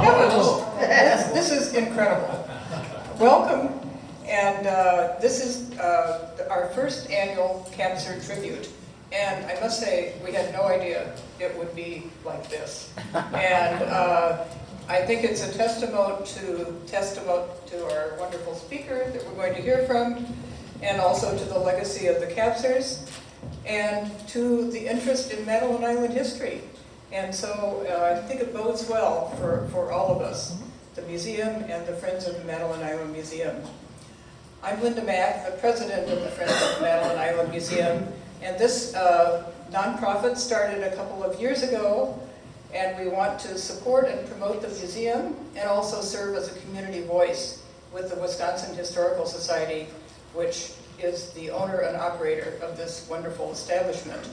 Heavens, this is incredible. Welcome, and this is our first annual Cancer Tribute. And I must say, we had no idea it would be like this. And I think it's a testament to our wonderful speaker that we're going to hear from, and also to the legacy of the Capsers, and to the interest in Madeline Island history. And so I think it bodes well for all of us, the museum and the Friends of the Madeline Island Museum. I'm Linda Mack, the president of the Friends of the Madeline Island Museum, and this nonprofit started a couple of years ago, and we want to support and promote the museum and also serve as a community voice with the Wisconsin Historical Society, which is the owner and operator of this wonderful establishment.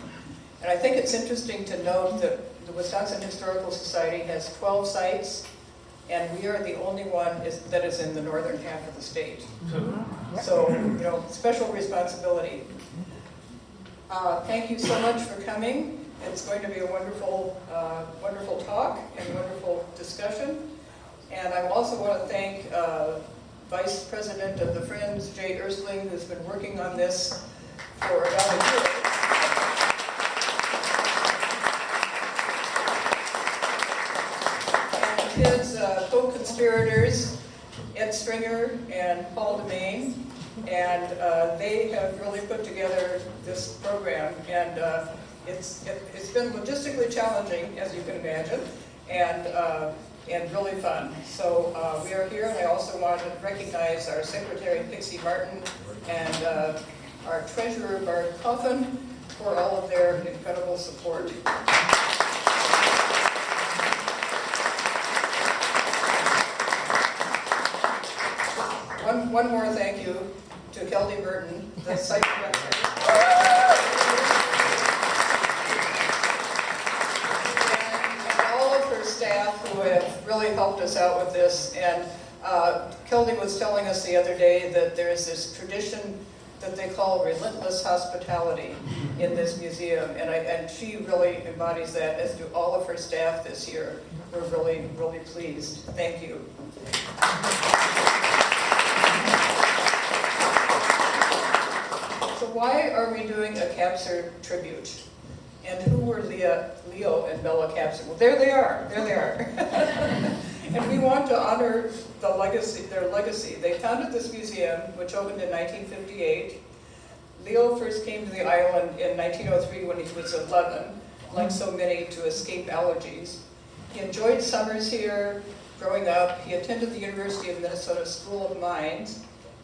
And I think it's interesting to note that the Wisconsin Historical Society has 12 sites, and we are the only one that is in the northern half of the state. So, special responsibility. Thank you so much for coming. It's going to be a wonderful, wonderful talk and wonderful discussion. And I also want to thank Vice President of the Friends, Jay Erstling, who's been working on this for about a year. And his co-conspirators, Ed Stringer and Paul Germaine, and they have really put together this program. And it's been logistically challenging, as you can imagine, and really fun. So we are here, and I also want to recognize our secretary, Pixie Martin, and our treasurer, Bart Coffin, for all of their incredible support. One more thank you to Kelly Burton, the site director. Staff who have really helped us out with this. And Kelly was telling us the other day that there is this tradition that they call relentless hospitality in this museum, and she really embodies that, as do all of her staff this year. We're really, really pleased. Thank you. So why are we doing a Capser tribute? And who were Leo and Bella Capser? Well, there they are. And we want to honor their legacy. They founded this museum, which opened in 1958. Leo first came to the island in 1903 when he was 11, like so many, to escape allergies. He enjoyed summers here growing up. He attended the University of Minnesota School of Mines.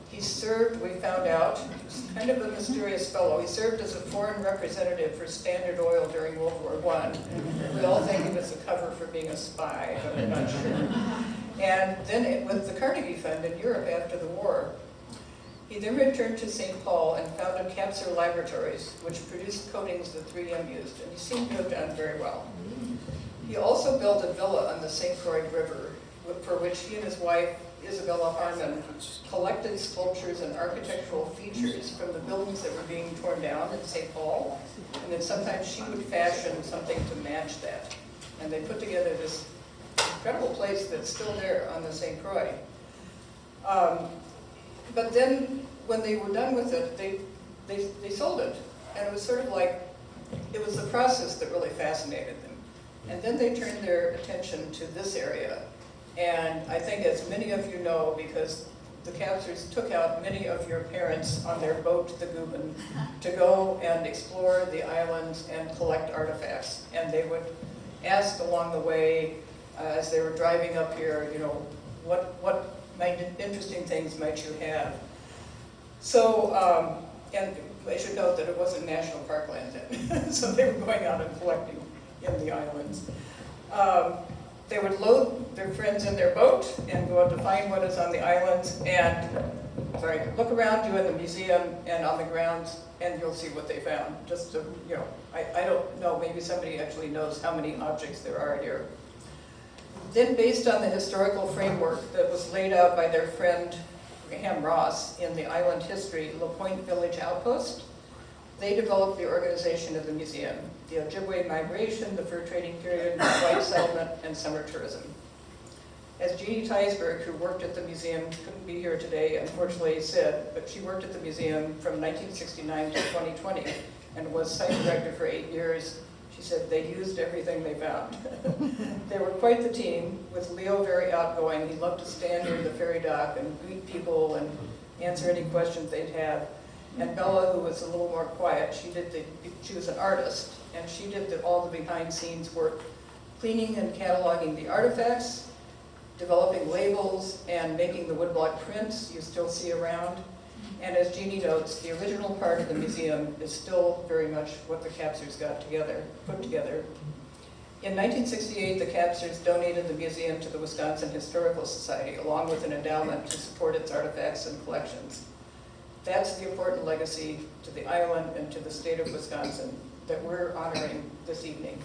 He served, we found out, he was kind of a mysterious fellow. He served as a foreign representative for Standard Oil during World War I. We all think he was a cover for being a spy, but we're not sure. And then with the Carnegie Fund in Europe after the war. He then returned to St. Paul and founded Capser Laboratories, which produced coatings that 3M used, and he seemed to have done very well. He also built a villa on the St. Croix River, for which he and his wife, Isabella Harmon, collected sculptures and architectural features from the buildings that were being torn down in St. Paul, and then sometimes she would fashion something to match that. And they put together this incredible place that's still there on the St. Croix. But then, when they were done with it, they sold it. And it was sort of like, it was the process that really fascinated them. And then they turned their attention to this area. And I think, as many of you know, because the Capsers took out many of your parents on their boat to the Goobin to go and explore the islands and collect artifacts. And they would ask along the way, as they were driving up here, what interesting things might you have? So, and I should note that it wasn't national parkland then, so they were going out and collecting in the islands. They would load their friends in their boat and go out to find what is on the islands and, look around you in the museum and on the grounds, and you'll see what they found. Just to, I don't know, maybe somebody actually knows how many objects there are here. Then, based on the historical framework that was laid out by their friend Graham Ross in the island history, La Pointe Village Outpost, they developed the organization of the museum, the Ojibwe migration, the fur trading period, white settlement, and summer tourism. As Jeannie Teisberg, who worked at the museum, couldn't be here today, unfortunately said, but she worked at the museum from 1969 to 2020 and was site director for 8 years. She said they used everything they found. They were quite the team, with Leo very outgoing. He loved to stand near the ferry dock and greet people and answer any questions they'd have. And Bella, who was a little more quiet, she was an artist, and she did all the behind-scenes work, cleaning and cataloging the artifacts, developing labels, and making the woodblock prints you still see around. And as Jeannie notes, the original part of the museum is still very much what the Capsers put together. In 1968, the Capsers donated the museum to the Wisconsin Historical Society, along with an endowment to support its artifacts and collections. That's the important legacy to the island and to the state of Wisconsin that we're honoring this evening.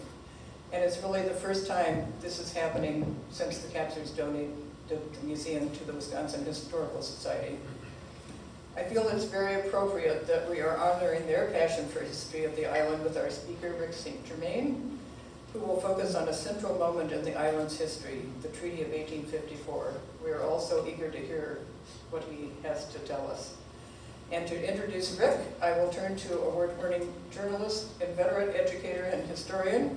And it's really the first time this is happening since the Capsers donated the museum to the Wisconsin Historical Society. I feel it's very appropriate that we are honoring their passion for history of the island with our speaker, Rick St. Germaine, who will focus on a central moment in the island's history, the Treaty of 1854. We are also eager to hear what he has to tell us. And to introduce Rick, I will turn to award-winning journalist, inveterate educator and historian,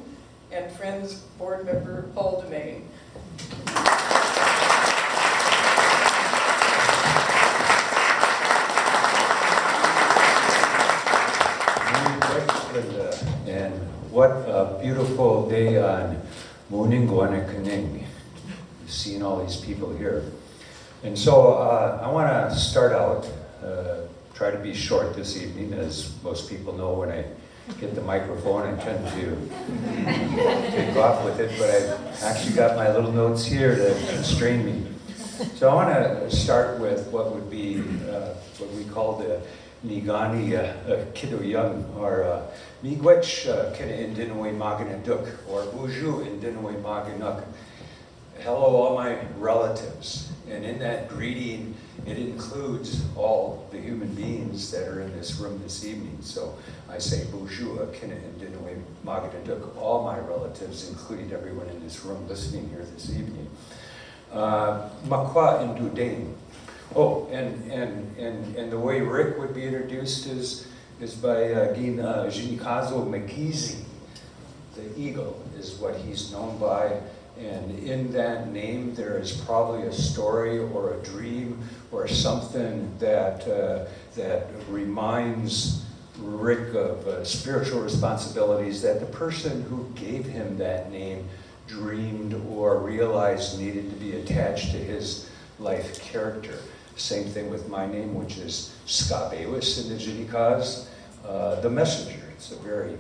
and Friends board member Paul Germaine. And what a beautiful day on Moninguanakaning, seeing all these people here. And so I want to start out, try to be short this evening. As most people know, when I get the microphone, I tend to take off with it, but I've actually got my little notes here that constrain me. So I want to start with what would be what we call the Nigani Kido Young, or Miigwech Kina Indinaway Maganaduk, or Buju Indinaway Maganuk. Hello, all my relatives. And in that greeting, it includes all the human beings that are in this room this evening. So I say Buju Kina Indinaway Maganaduk, all my relatives, including everyone in this room listening here this evening. Makwa Indudane. Oh, and the way Rick would be introduced is by Gina Jinikazo Magizi. The eagle is what he's known by, and in that name there is probably a story or a dream or something that that reminds Rick of spiritual responsibilities that the person who gave him that name dreamed or realized needed to be attached to his life character. Same thing with my name, which is Skabewis in the Jinikaz, the messenger. It's a very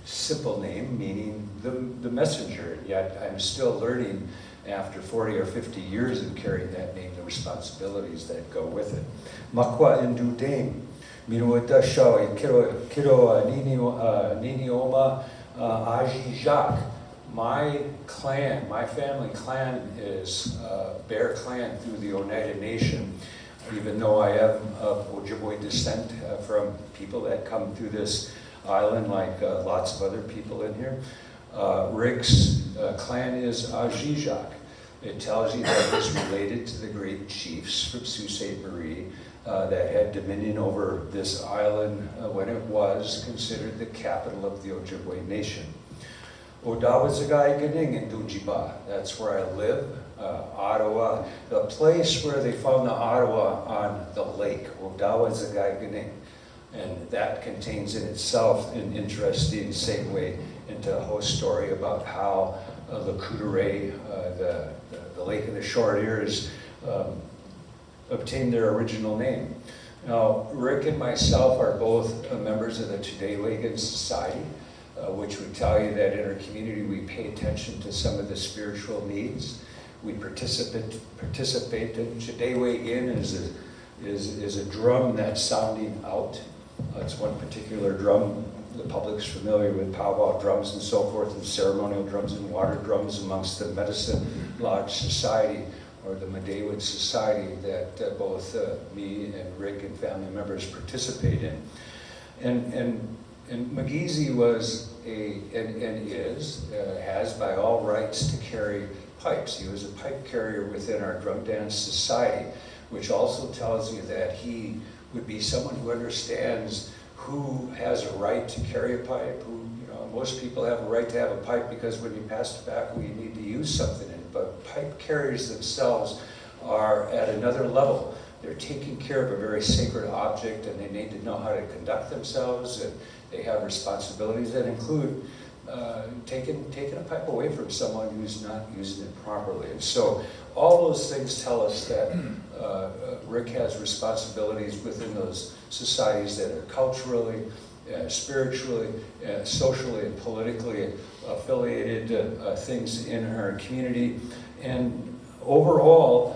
simple name, meaning the messenger. Yet I'm still learning after 40 or 50 years of carrying that name, the responsibilities that go with it. Makwa indu dame, minuata shawi, kiro nini oma aji jacques. My clan, my family clan is Bear Clan through the Oneida Nation, even though I am of Ojibwe descent from people that come through this island like lots of other people in here. Rick's clan is Ajijak. It tells you that he's related to the great chiefs from Sault Ste. Marie that had dominion over this island when it was considered the capital of the Ojibwe Nation. Odawazagai Ganing in Dujiba, that's where I live. Ottawa, the place where they found the Ottawa on the lake, Odawazagai Ganing. And that contains in itself an interesting segue into a whole story about how the Coudray, the lake of the short ears, obtained their original name. Now, Rick and myself are both members of the Tudehwagan Society, which would tell you that in our community we pay attention to some of the spiritual needs. We participate in Tudehwagan is a drum that's sounding out. It's one particular drum. The public's familiar with powwow drums and so forth, and ceremonial drums and water drums amongst the Medicine Lodge Society, or the Madewid Society, that both me and Rick and family members participate in. And Magizi was has by all rights to carry pipes. He was a pipe carrier within our drum dance society, which also tells you that he would be someone who understands who has a right to carry a pipe, who, most people have a right to have a pipe because when you pass tobacco, you need to use something in it. But pipe carriers themselves are at another level. They're taking care of a very sacred object, and they need to know how to conduct themselves, and they have responsibilities that include taking a pipe away from someone who's not using it properly. And so all those things tell us that Rick has responsibilities within those societies that are culturally, spiritually, socially, and politically affiliated things in our community. And overall,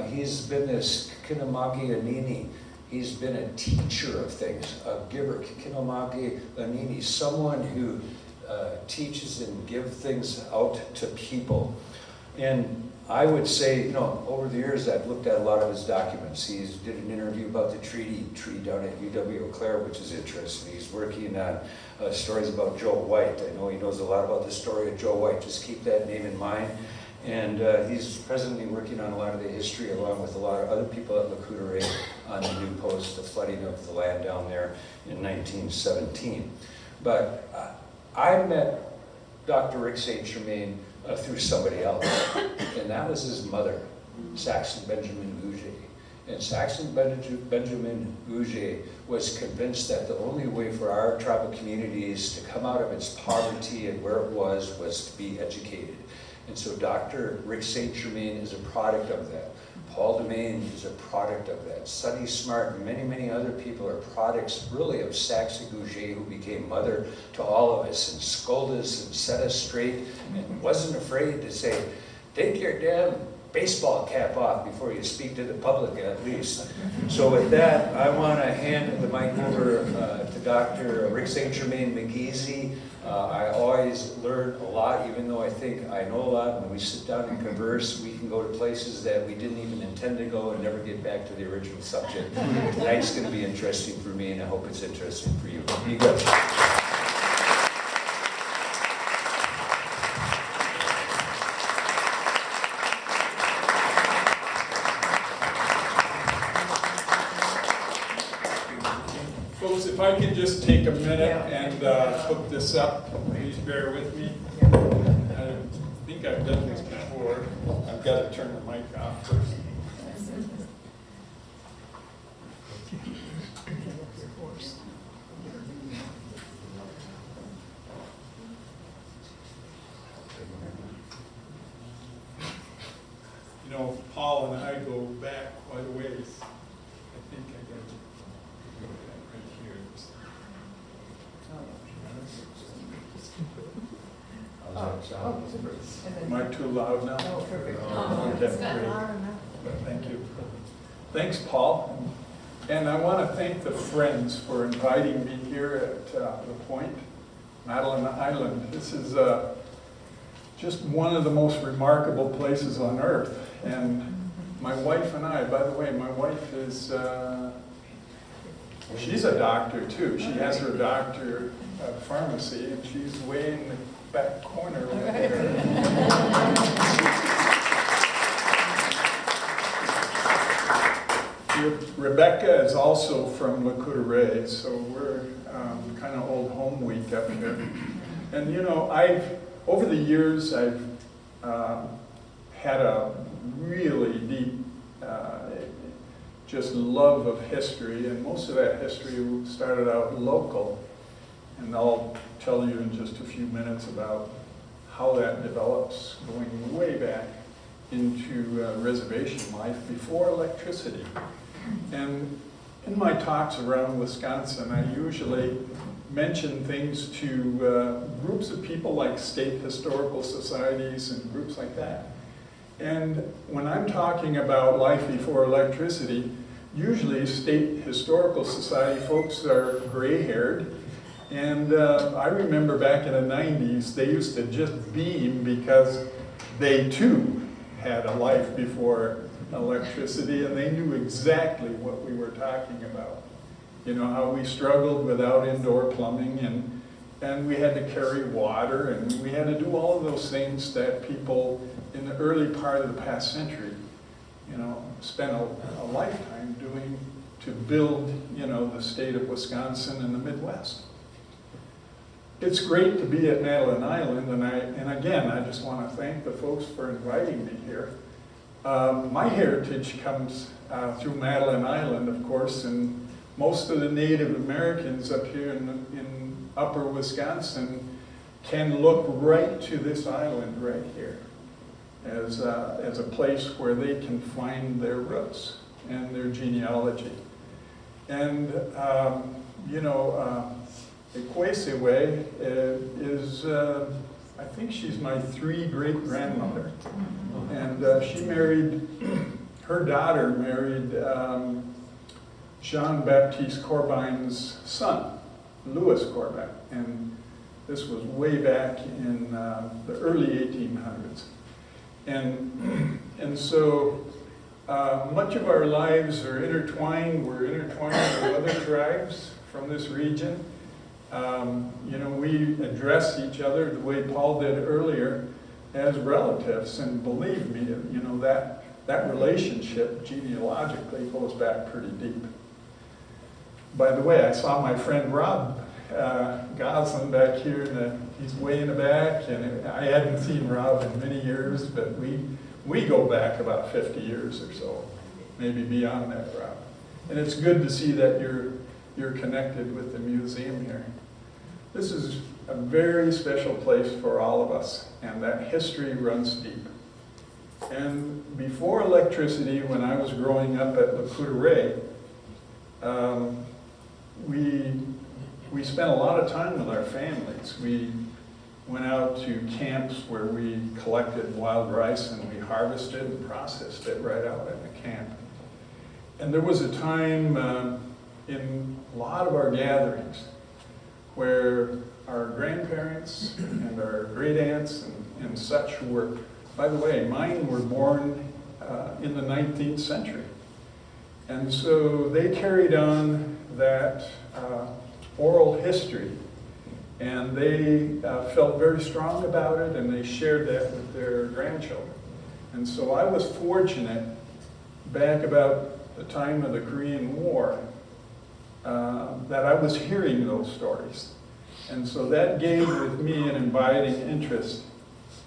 he's been this Kinamagi Anini. He's been a teacher of things, a giver. Kinamagi Anini, someone who teaches and gives things out to people. And I would say, over the years, I've looked at a lot of his documents. He's did an interview about the treaty down at UW-Eau Claire, which is interesting. He's working on stories about Joe White. I know he knows a lot about the story of Joe White. Just keep that name in mind. And he's presently working on a lot of the history, along with a lot of other people at Lac-Courte on the new post, the flooding of the land down there in 1917. But I met Dr. Rick St. Germain through somebody else, and that was his mother, Saxon Benjamin Gouget. And Saxon Benjamin Gouget was convinced that the only way for our tribal communities to come out of its poverty and where it was to be educated. And so Dr. Rick St. Germain is a product of that. Paul Demain is a product of that. Sonny Smart and many, many other people are products really of Saxon Gouget, who became mother to all of us and scolded us and set us straight and wasn't afraid to say, take your damn baseball cap off before you speak to the public, at least. So with that, I want to hand the mic over to Dr. Rick St. Germain McGeezy. I always learn a lot, even though I think I know a lot. When we sit down and converse, we can go to places that we didn't even intend to go and never get back to the original subject. Tonight's going to be interesting for me, and I hope it's interesting for you. You go. If I could just take a minute and hook this up, please bear with me. I think I've done this before. I've got to turn the mic off first. Paul and I go back quite a ways. I think I got to go back right here. Am I too loud now? Oh, perfect. Thank you. Thanks, Paul. And I want to thank the Friends for inviting me here at the Point, Madeline Island. This is just one of the most remarkable places on earth. And my wife and I, by the way, my wife is, she's a doctor too. She has her doctor of pharmacy, and she's way in the back corner over there. Rebecca is also from Lac-Courte, so we're kind of old home week up here. And over the years, I've had a really deep just love of history, and most of that history started out local. And I'll tell you in just a few minutes about how that develops, going way back into reservation life before electricity. And in my talks around Wisconsin, I usually mention things to groups of people like state historical societies and groups like that. And when I'm talking about life before electricity, usually state historical society folks are gray-haired. And I remember back in the 90s, they used to just beam because they too had a life before electricity, and they knew exactly what we were talking about. How we struggled without indoor plumbing, and we had to carry water, and we had to do all of those things that people in the early part of the past century, you know, spent a lifetime doing to build, you know, the state of Wisconsin and the Midwest. It's great to be at Madeline Island, and again, I just want to thank the folks for inviting me here. My heritage comes through Madeline Island, of course, and most of the Native Americans up here in upper Wisconsin can look right to this island right here as a place where they can find their roots and their genealogy. And, you know, Ojibwe is, I think she's my 3 great-grandmother. And she married, her daughter married Jean-Baptiste Corbine's son, Louis Corbin. And this was way back in the early 1800s. And so much of our lives are intertwined. We're intertwined with other tribes from this region. You know, we address each other the way Paul did earlier as relatives, and believe me, you know, that relationship genealogically goes back pretty deep. By the way, I saw my friend Rob Goslin back here, he's way in the back, and I hadn't seen Rob in many years, but we go back about 50 years or so, maybe beyond that, Rob. And it's good to see that you're connected with the museum here. This is a very special place for all of us, and that history runs deep. And before electricity, when I was growing up at La Coudray, we spent a lot of time with our families. We went out to camps where we collected wild rice and we harvested and processed it right out in the camp. And there was a time in a lot of our gatherings where our grandparents and our great aunts and such who were, by the way, mine were born in the 19th century. And so they carried on that oral history, and they felt very strong about it, and they shared that with their grandchildren. And so I was fortunate back about the time of the Korean War that I was hearing those stories. And so that gave with me an abiding interest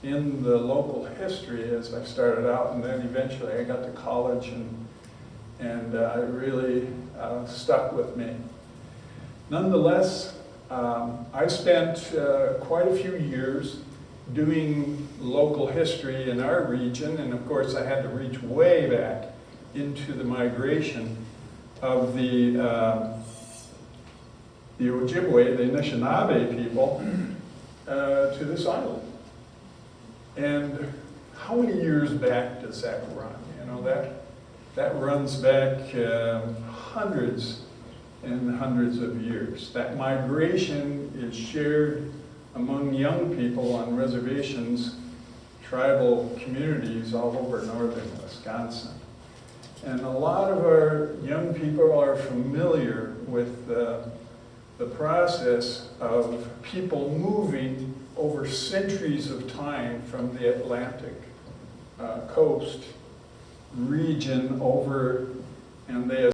in the local history as I started out, and then eventually I got to college, and it really stuck with me. Nonetheless, I spent quite a few years doing local history in our region, and of course I had to reach way back into the migration of the Ojibwe, the Anishinaabe people, to this island. And how many years back does that run? You know, that runs back hundreds and hundreds of years. That migration is shared among young people on reservations, tribal communities all over northern Wisconsin. And a lot of our young people are familiar with the process of people moving over centuries of time from the Atlantic coast region over, and they